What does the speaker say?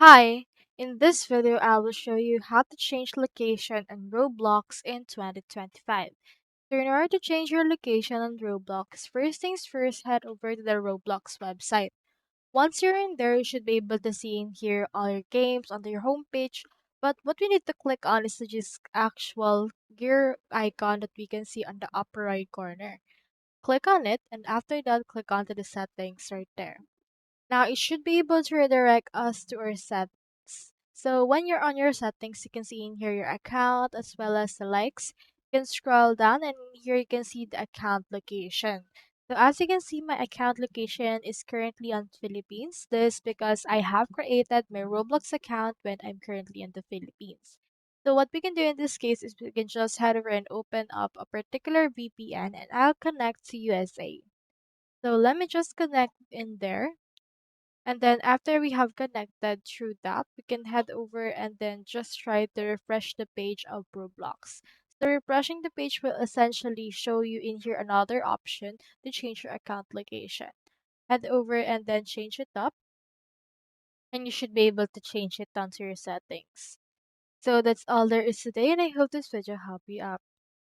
Hi, in this video I will show you how to change location on Roblox in 2025. So in order to change your location on Roblox, first things first, head over to the Roblox website. Once you're in there, you should be able to see in here all your games on your homepage. But what we need to click on is the just actual gear icon that we can see on the upper right corner. Click on it, and after that, click onto the settings right there. Now it should be able to redirect us to our settings. So when you're on your settings, you can see in here your account as well as the likes. You can scroll down and here you can see the account location. So as you can see, my account location is currently on Philippines. This because I have created my Roblox account when I'm currently in the Philippines. So what we can do in this case is we can just head over and open up a particular VPN and I'll connect to USA. So let me just connect in there. And then after we have connected through that, we can head over and then just try to refresh the page of Roblox. So refreshing the page will essentially show you in here another option to change your account location. Head over and then change it up and you should be able to change it down to your settings. So that's all there is today and I hope this video helped you out.